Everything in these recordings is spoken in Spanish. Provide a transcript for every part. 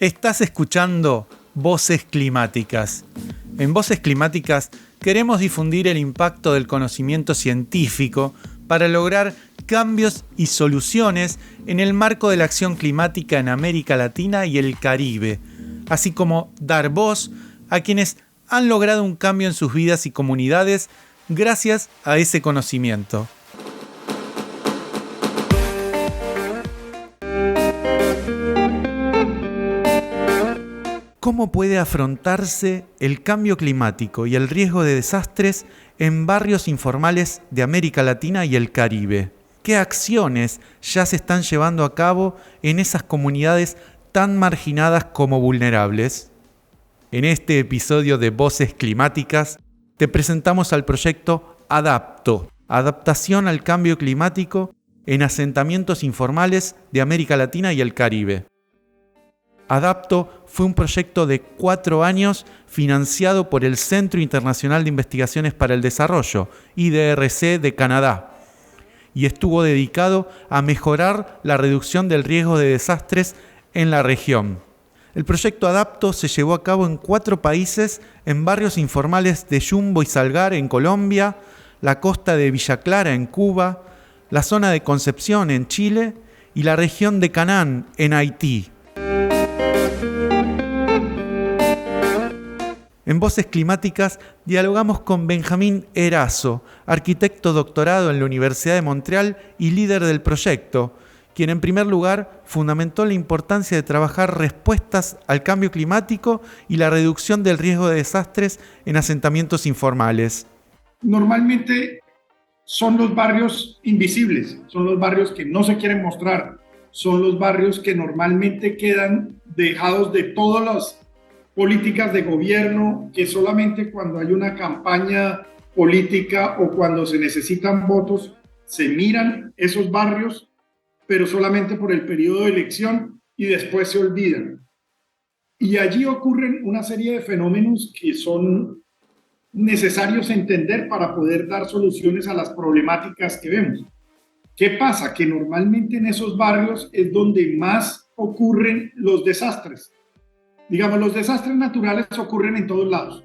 Estás escuchando Voces Climáticas. En Voces Climáticas queremos difundir el impacto del conocimiento científico para lograr cambios y soluciones en el marco de la acción climática en América Latina y el Caribe, así como dar voz a quienes han logrado un cambio en sus vidas y comunidades gracias a ese conocimiento. ¿Cómo puede afrontarse el cambio climático y el riesgo de desastres en barrios informales de América Latina y el Caribe? ¿Qué acciones ya se están llevando a cabo en esas comunidades tan marginadas como vulnerables? En este episodio de Voces Climáticas te presentamos al proyecto ADAPTO, Adaptación al Cambio Climático en asentamientos informales de América Latina y el Caribe. ADAPTO fue un proyecto de 4 años financiado por el Centro Internacional de Investigaciones para el Desarrollo, IDRC de Canadá, y estuvo dedicado a mejorar la reducción del riesgo de desastres en la región. El proyecto ADAPTO se llevó a cabo en 4 países, en barrios informales de Yumbo y Salgar en Colombia, la costa de Villa Clara en Cuba, la zona de Concepción en Chile y la región de Canaán en Haití. En Voces Climáticas dialogamos con Benjamín Erazo, arquitecto doctorado en la Universidad de Montreal y líder del proyecto, quien en primer lugar fundamentó la importancia de trabajar respuestas al cambio climático y la reducción del riesgo de desastres en asentamientos informales. Normalmente son los barrios invisibles, son los barrios que no se quieren mostrar, son los barrios que normalmente quedan dejados de todas las políticas de gobierno, que solamente cuando hay una campaña política o cuando se necesitan votos se miran esos barrios, pero solamente por el periodo de elección y después se olvidan. Y allí ocurren una serie de fenómenos que son necesarios entender para poder dar soluciones a las problemáticas que vemos. ¿Qué pasa? Que normalmente en esos barrios es donde más ocurren los desastres. Digamos, los desastres naturales ocurren en todos lados,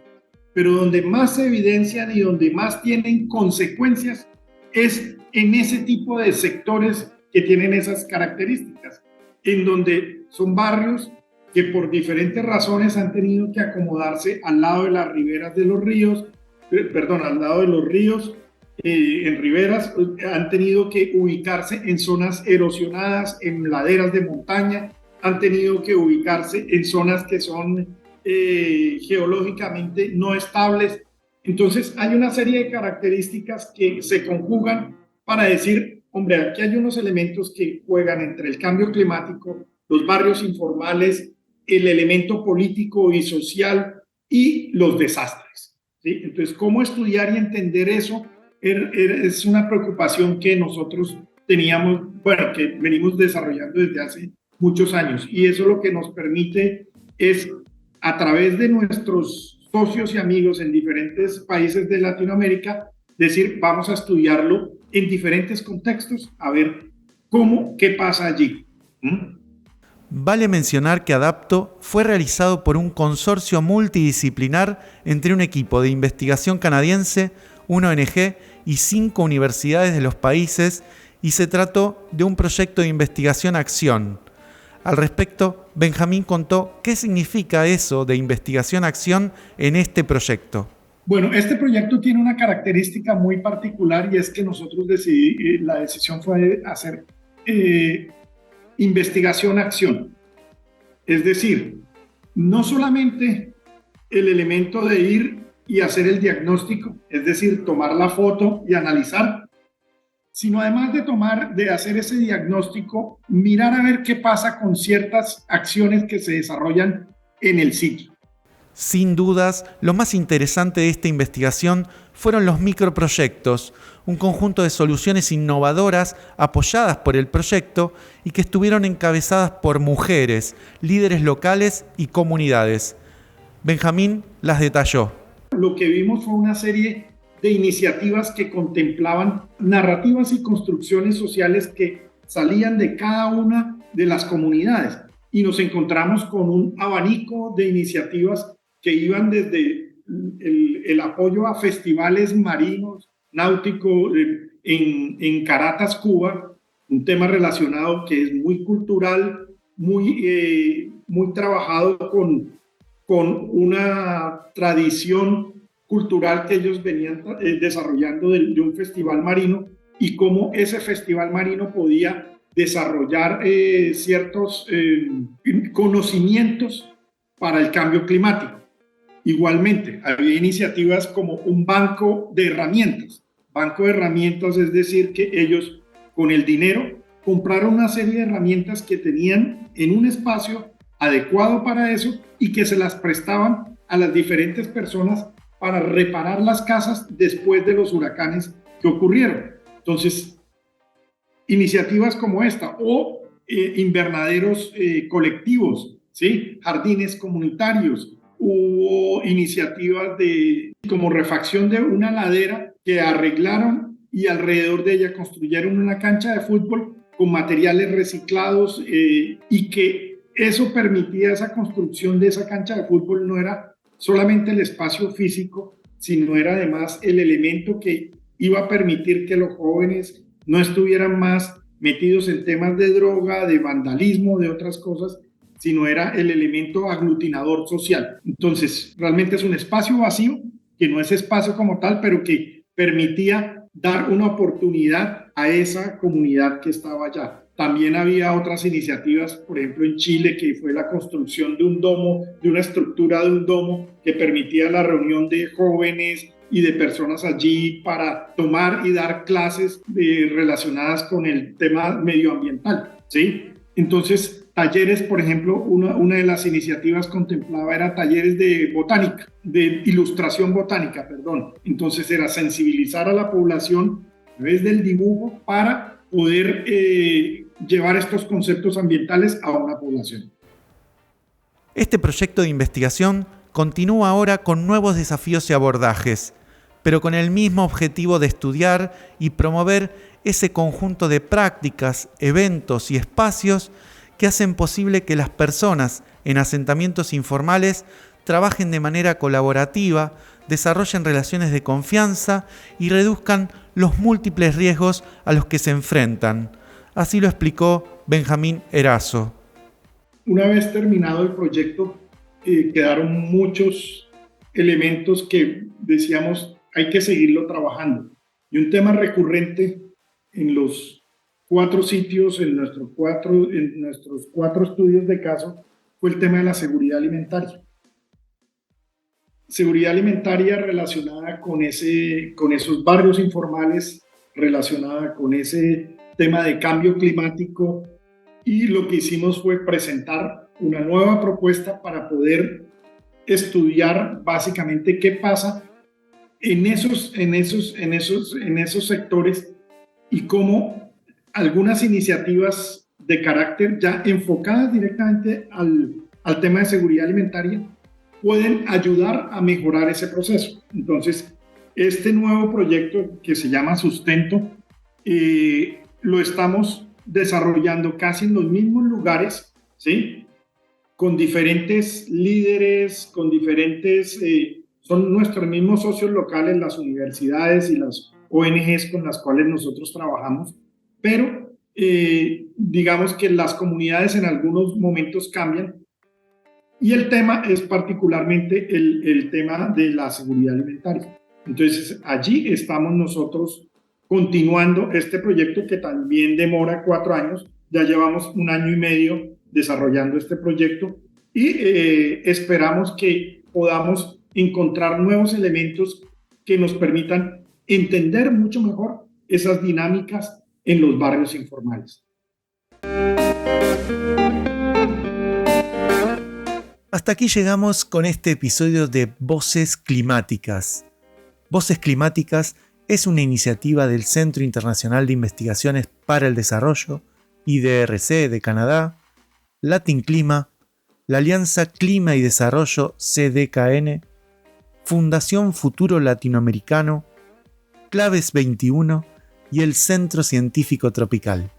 pero donde más se evidencian y donde más tienen consecuencias es en ese tipo de sectores que tienen esas características, en donde son barrios que por diferentes razones han tenido que acomodarse al lado de las riberas de los ríos, al lado de los ríos, en riberas, han tenido que ubicarse en zonas erosionadas, en laderas de montaña, han tenido que ubicarse en zonas que son geológicamente no estables. Entonces hay una serie de características que se conjugan para decir, hombre, aquí hay unos elementos que juegan entre el cambio climático, los barrios informales, el elemento político y social y los desastres, ¿sí? Entonces, ¿cómo estudiar y entender eso? Es una preocupación que nosotros teníamos, bueno, que venimos desarrollando desde hace muchos años, y eso lo que nos permite es, a través de nuestros socios y amigos en diferentes países de Latinoamérica, decir, vamos a estudiarlo en diferentes contextos, a ver qué pasa allí. Vale mencionar que ADAPTO fue realizado por un consorcio multidisciplinar entre un equipo de investigación canadiense, una ONG y 5 universidades de los países, y se trató de un proyecto de investigación-acción. Al respecto, Benjamín contó qué significa eso de investigación-acción en este proyecto. Bueno, este proyecto tiene una característica muy particular, y es que nosotros la decisión fue hacer investigación-acción. Es decir, no solamente el elemento de ir y hacer el diagnóstico, es decir, tomar la foto y analizar, sino además de hacer ese diagnóstico, mirar a ver qué pasa con ciertas acciones que se desarrollan en el sitio. Sin dudas, lo más interesante de esta investigación fueron los microproyectos, un conjunto de soluciones innovadoras apoyadas por el proyecto y que estuvieron encabezadas por mujeres, líderes locales y comunidades. Benjamín las detalló. Lo que vimos fue una serie de iniciativas que contemplaban narrativas y construcciones sociales que salían de cada una de las comunidades. y nos encontramos con un abanico de iniciativas que iban desde el apoyo a festivales marinos, náuticos en Caracas, Cuba, un tema relacionado que es muy cultural, muy trabajado con una tradición cultural que ellos venían desarrollando de un festival marino y cómo ese festival marino podía desarrollar ciertos conocimientos para el cambio climático. Igualmente, había iniciativas como un banco de herramientas. Banco de herramientas es decir que ellos con el dinero compraron una serie de herramientas que tenían en un espacio adecuado para eso y que se las prestaban a las diferentes personas para reparar las casas después de los huracanes que ocurrieron. Entonces, iniciativas como esta o invernaderos colectivos, ¿sí? Jardines comunitarios, hubo iniciativas como refacción de una ladera que arreglaron y alrededor de ella construyeron una cancha de fútbol con materiales reciclados y que eso permitía esa construcción de esa cancha de fútbol. No era solamente el espacio físico, sino era además el elemento que iba a permitir que los jóvenes no estuvieran más metidos en temas de droga, de vandalismo, de otras cosas, sino era el elemento aglutinador social. Entonces, realmente es un espacio vacío, que no es espacio como tal, pero que permitía dar una oportunidad a esa comunidad que estaba allá. También había otras iniciativas, por ejemplo en Chile, que fue la construcción de un domo, de una estructura de un domo que permitía la reunión de jóvenes y de personas allí para tomar y dar clases relacionadas con el tema medioambiental, ¿sí? Entonces, talleres, por ejemplo, una de las iniciativas contemplaba era talleres de botánica, de ilustración botánica, perdón. Entonces era sensibilizar a la población a través del dibujo para poder llevar estos conceptos ambientales a una población. Este proyecto de investigación continúa ahora con nuevos desafíos y abordajes, pero con el mismo objetivo de estudiar y promover ese conjunto de prácticas, eventos y espacios que hacen posible que las personas en asentamientos informales trabajen de manera colaborativa, desarrollen relaciones de confianza y reduzcan los múltiples riesgos a los que se enfrentan. Así lo explicó Benjamín Erazo. Una vez terminado el proyecto, quedaron muchos elementos que decíamos hay que seguirlo trabajando. Y un tema recurrente en los 4 sitios, en nuestros cuatro estudios de caso, fue el tema de la seguridad alimentaria. Seguridad alimentaria relacionada con esos barrios informales, relacionada con ese tema de cambio climático, y lo que hicimos fue presentar una nueva propuesta para poder estudiar básicamente qué pasa en esos sectores y cómo algunas iniciativas de carácter ya enfocadas directamente al tema de seguridad alimentaria pueden ayudar a mejorar ese proceso. Entonces, este nuevo proyecto que se llama Sustento, lo estamos desarrollando casi en los mismos lugares, ¿sí? Con diferentes líderes, con diferentes, son nuestros mismos socios locales, las universidades y las ONGs con las cuales nosotros trabajamos, pero digamos que las comunidades en algunos momentos cambian y el tema es particularmente el tema de la seguridad alimentaria. Entonces allí estamos nosotros continuando este proyecto que también demora 4 años, ya llevamos 1 año y medio desarrollando este proyecto y esperamos que podamos encontrar nuevos elementos que nos permitan entender mucho mejor esas dinámicas en los barrios informales. Hasta aquí llegamos con este episodio de Voces Climáticas. Voces Climáticas es una iniciativa del Centro Internacional de Investigaciones para el Desarrollo, IDRC de Canadá, Latin Clima, la Alianza Clima y Desarrollo CDKN, Fundación Futuro Latinoamericano, Claves 21 y el Centro Científico Tropical.